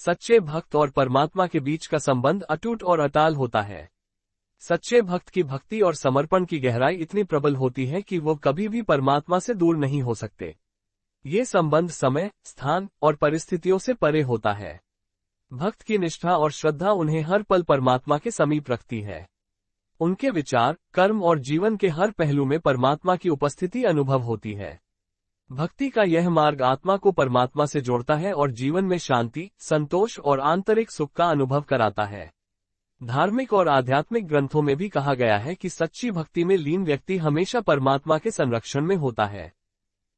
सच्चे भक्त और परमात्मा के बीच का संबंध अटूट और अटाल होता है। सच्चे भक्त की भक्ति और समर्पण की गहराई इतनी प्रबल होती है कि वो कभी भी परमात्मा से दूर नहीं हो सकते। ये संबंध समय, स्थान और परिस्थितियों से परे होता है। भक्त की निष्ठा और श्रद्धा उन्हें हर पल परमात्मा के समीप रखती है। उनके विचार, कर्म और जीवन के हर पहलू में परमात्मा की उपस्थिति अनुभव होती है। भक्ति का यह मार्ग आत्मा को परमात्मा से जोड़ता है और जीवन में शांति, संतोष और आंतरिक सुख का अनुभव कराता है। धार्मिक और आध्यात्मिक ग्रंथों में भी कहा गया है कि सच्ची भक्ति में लीन व्यक्ति हमेशा परमात्मा के संरक्षण में होता है।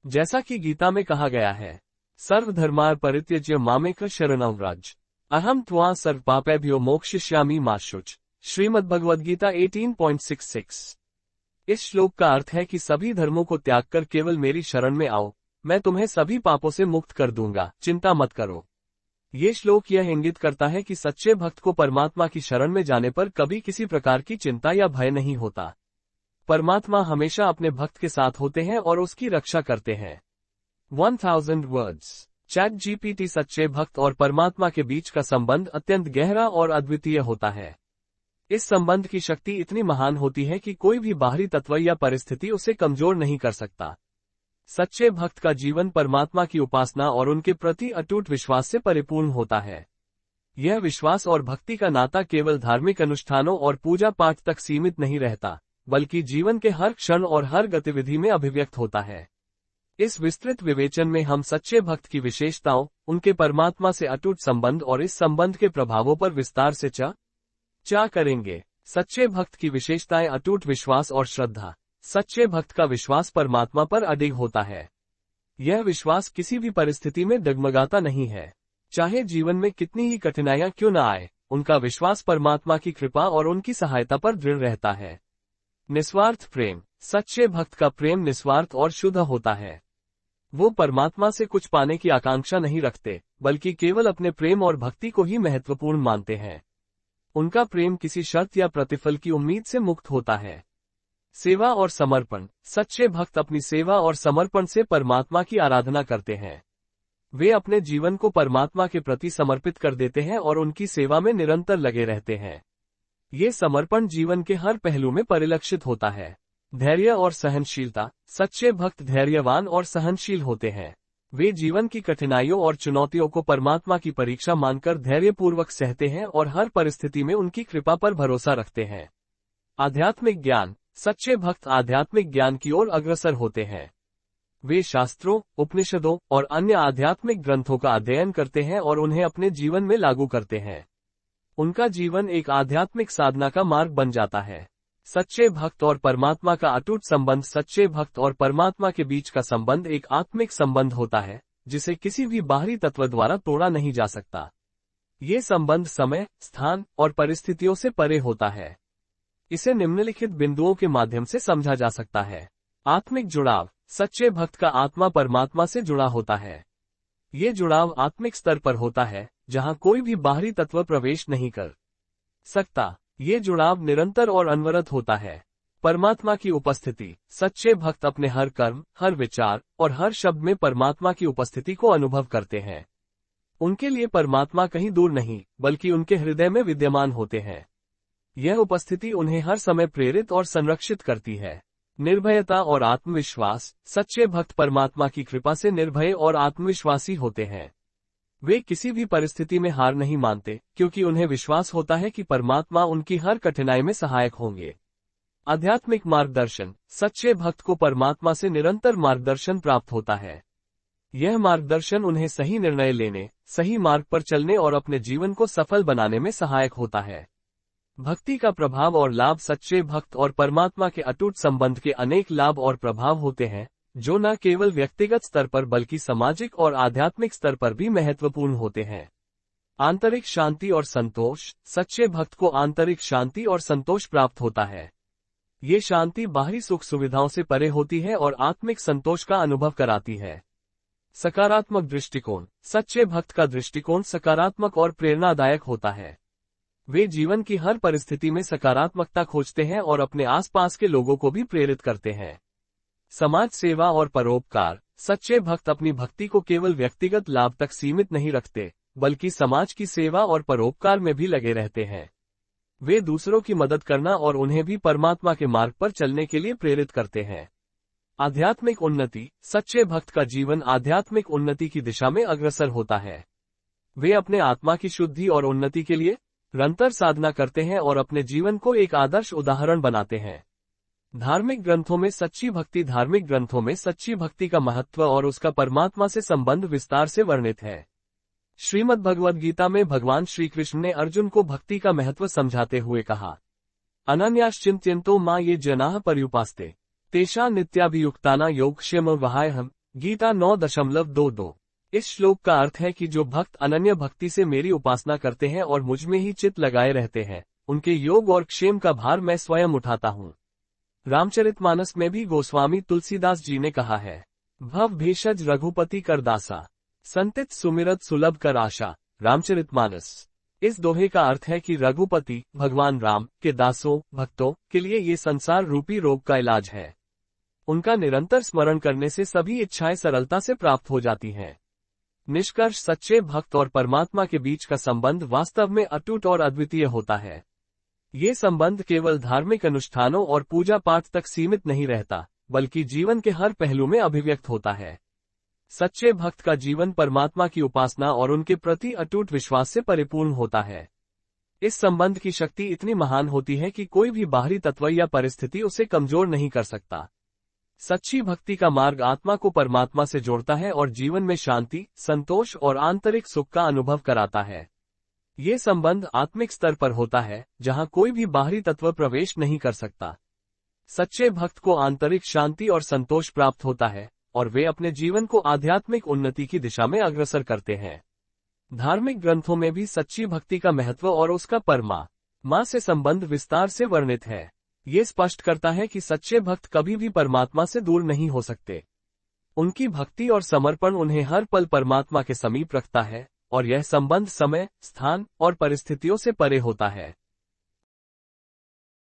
जैसा कि गीता में कहा गया है, सर्वधर्मान् परित्यज्य मामेकं शरणं व्रज अहम त्वां सर्वपापेभ्यो मोक्षयिष्यामि मा शुच। श्रीमद्भगवद्गीता 18.66। इस श्लोक का अर्थ है कि सभी धर्मों को त्याग कर केवल मेरी शरण में आओ, मैं तुम्हें सभी पापों से मुक्त कर दूंगा, चिंता मत करो। ये श्लोक यह इंगित करता है कि सच्चे भक्त को परमात्मा की शरण में जाने पर कभी किसी प्रकार की चिंता या भय नहीं होता। परमात्मा हमेशा अपने भक्त के साथ होते हैं और उसकी रक्षा करते हैं। 1000 वर्ड्स। ChatGPT। सच्चे भक्त और परमात्मा के बीच का संबंध अत्यंत गहरा और अद्वितीय होता है। इस संबंध की शक्ति इतनी महान होती है कि कोई भी बाहरी तत्व या परिस्थिति उसे कमजोर नहीं कर सकता। सच्चे भक्त का जीवन परमात्मा की उपासना और उनके प्रति अटूट विश्वास से परिपूर्ण होता है। यह विश्वास और भक्ति का नाता केवल धार्मिक अनुष्ठानों और पूजा पाठ तक सीमित नहीं रहता, बल्कि जीवन के हर क्षण और हर गतिविधि में अभिव्यक्त होता है। इस विस्तृत विवेचन में हम सच्चे भक्त की विशेषताओं, उनके परमात्मा से अटूट संबंध और इस संबंध के प्रभावों पर विस्तार से चर्चा करेंगे। सच्चे भक्त की विशेषताएं। अटूट विश्वास और श्रद्धा। सच्चे भक्त का विश्वास परमात्मा पर अडिग होता है। यह विश्वास किसी भी परिस्थिति में डगमगाता नहीं है। चाहे जीवन में कितनी ही कठिनाइयां क्यों न आए, उनका विश्वास परमात्मा की कृपा और उनकी सहायता पर दृढ़ रहता है। निस्वार्थ प्रेम। सच्चे भक्त का प्रेम निस्वार्थ और शुद्ध होता है। वो परमात्मा से कुछ पाने की आकांक्षा नहीं रखते, बल्कि केवल अपने प्रेम और भक्ति को ही महत्वपूर्ण मानते हैं। उनका प्रेम किसी शर्त या प्रतिफल की उम्मीद से मुक्त होता है। सेवा और समर्पण। सच्चे भक्त अपनी सेवा और समर्पण से परमात्मा की आराधना करते हैं। वे अपने जीवन को परमात्मा के प्रति समर्पित कर देते हैं और उनकी सेवा में निरंतर लगे रहते हैं। ये समर्पण जीवन के हर पहलू में परिलक्षित होता है। धैर्य और सहनशीलता। सच्चे भक्त धैर्यवान और सहनशील होते हैं। वे जीवन की कठिनाइयों और चुनौतियों को परमात्मा की परीक्षा मानकर धैर्यपूर्वक सहते हैं और हर परिस्थिति में उनकी कृपा पर भरोसा रखते हैं। आध्यात्मिक ज्ञान। सच्चे भक्त आध्यात्मिक ज्ञान की ओर अग्रसर होते हैं। वे शास्त्रों, उपनिषदों और अन्य आध्यात्मिक ग्रंथों का अध्ययन करते हैं और उन्हें अपने जीवन में लागू करते हैं। उनका जीवन एक आध्यात्मिक साधना का मार्ग बन जाता है। सच्चे भक्त और परमात्मा का अटूट संबंध। सच्चे भक्त और परमात्मा के बीच का संबंध एक आत्मिक संबंध होता है, जिसे किसी भी बाहरी तत्व द्वारा तोड़ा नहीं जा सकता। ये संबंध समय, स्थान और परिस्थितियों से परे होता है। इसे निम्नलिखित बिंदुओं के माध्यम से समझा जा सकता है। आत्मिक जुड़ाव। सच्चे भक्त का आत्मा परमात्मा से जुड़ा होता है। ये जुड़ाव आत्मिक स्तर पर होता है, जहां कोई भी बाहरी तत्व प्रवेश नहीं कर सकता। ये जुड़ाव निरंतर और अनवरत होता है। परमात्मा की उपस्थिति। सच्चे भक्त अपने हर कर्म, हर विचार और हर शब्द में परमात्मा की उपस्थिति को अनुभव करते हैं। उनके लिए परमात्मा कहीं दूर नहीं, बल्कि उनके हृदय में विद्यमान होते हैं। यह उपस्थिति उन्हें हर समय प्रेरित और संरक्षित करती है। निर्भयता और आत्मविश्वास। सच्चे भक्त परमात्मा की कृपा से निर्भय और आत्मविश्वासी होते हैं। वे किसी भी परिस्थिति में हार नहीं मानते, क्योंकि उन्हें विश्वास होता है कि परमात्मा उनकी हर कठिनाई में सहायक होंगे। आध्यात्मिक मार्गदर्शन। सच्चे भक्त को परमात्मा से निरंतर मार्गदर्शन प्राप्त होता है। यह मार्गदर्शन उन्हें सही निर्णय लेने, सही मार्ग पर चलने और अपने जीवन को सफल बनाने में सहायक होता है। भक्ति का प्रभाव और लाभ। सच्चे भक्त और परमात्मा के अटूट संबंध के अनेक लाभ और प्रभाव होते हैं, जो न केवल व्यक्तिगत स्तर पर बल्कि सामाजिक और आध्यात्मिक स्तर पर भी महत्वपूर्ण होते हैं। आंतरिक शांति और संतोष। सच्चे भक्त को आंतरिक शांति और संतोष प्राप्त होता है। ये शांति बाहरी सुख सुविधाओं से परे होती है और आत्मिक संतोष का अनुभव कराती है। सकारात्मक दृष्टिकोण। सच्चे भक्त का दृष्टिकोण सकारात्मक और प्रेरणादायक होता है। वे जीवन की हर परिस्थिति में सकारात्मकता खोजते हैं और अपने आसपास के लोगों को भी प्रेरित करते हैं। समाज सेवा और परोपकार। सच्चे भक्त अपनी भक्ति को केवल व्यक्तिगत लाभ तक सीमित नहीं रखते, बल्कि समाज की सेवा और परोपकार में भी लगे रहते हैं। वे दूसरों की मदद करना और उन्हें भी परमात्मा के मार्ग पर चलने के लिए प्रेरित करते हैं। आध्यात्मिक उन्नति। सच्चे भक्त का जीवन आध्यात्मिक उन्नति की दिशा में अग्रसर होता है। वे अपने आत्मा की शुद्धि और उन्नति के लिए निरंतर साधना करते हैं और अपने जीवन को एक आदर्श उदाहरण बनाते हैं। धार्मिक ग्रंथों में सच्ची भक्ति। धार्मिक ग्रंथों में सच्ची भक्ति का महत्व और उसका परमात्मा से संबंध विस्तार से वर्णित है। श्रीमद् भगवद गीता में भगवान श्री कृष्ण ने अर्जुन को भक्ति का महत्व समझाते हुए कहा, अनन्याश्चिंत्यन्तो मां ये जनाः पर्युपास्ते तेषां नित्याभियुक्तानां योगक्षेम वहायहम्। गीता 9.22। इस श्लोक का अर्थ है कि जो भक्त अनन्य भक्ति से मेरी उपासना करते हैं और मुझ में ही चित्त लगाए रहते हैं, उनके योग और क्षेम का भार मैं स्वयं उठाता हूँ। रामचरितमानस में भी गोस्वामी तुलसीदास जी ने कहा है, भव भेषज रघुपति कर दासा, संतित सुमिरत सुलभ कर आशा। रामचरितमानस। इस दोहे का अर्थ है कि रघुपति भगवान राम के दासों भक्तों के लिए ये संसार रूपी रोग का इलाज है। उनका निरंतर स्मरण करने से सभी इच्छाएं सरलता से प्राप्त हो जाती हैं। निष्कर्ष। सच्चे भक्त और परमात्मा के बीच का संबंध वास्तव में अटूट और अद्वितीय होता है। ये संबंध केवल धार्मिक अनुष्ठानों और पूजा पाठ तक सीमित नहीं रहता, बल्कि जीवन के हर पहलू में अभिव्यक्त होता है। सच्चे भक्त का जीवन परमात्मा की उपासना और उनके प्रति अटूट विश्वास से परिपूर्ण होता है। इस संबंध की शक्ति इतनी महान होती है कि कोई भी बाहरी तत्व या परिस्थिति उसे कमजोर नहीं कर सकता। सच्ची भक्ति का मार्ग आत्मा को परमात्मा से जोड़ता है और जीवन में शांति, संतोष और आंतरिक सुख का अनुभव कराता है। ये संबंध आत्मिक स्तर पर होता है, जहां कोई भी बाहरी तत्व प्रवेश नहीं कर सकता। सच्चे भक्त को आंतरिक शांति और संतोष प्राप्त होता है और वे अपने जीवन को आध्यात्मिक उन्नति की दिशा में अग्रसर करते हैं। धार्मिक ग्रंथों में भी सच्ची भक्ति का महत्व और उसका परमात्मा से संबंध विस्तार से वर्णित है। ये स्पष्ट करता है कि सच्चे भक्त कभी भी परमात्मा से दूर नहीं हो सकते। उनकी भक्ति और समर्पण उन्हें हर पल परमात्मा के समीप रखता है और यह संबंध समय, स्थान और परिस्थितियों से परे होता है।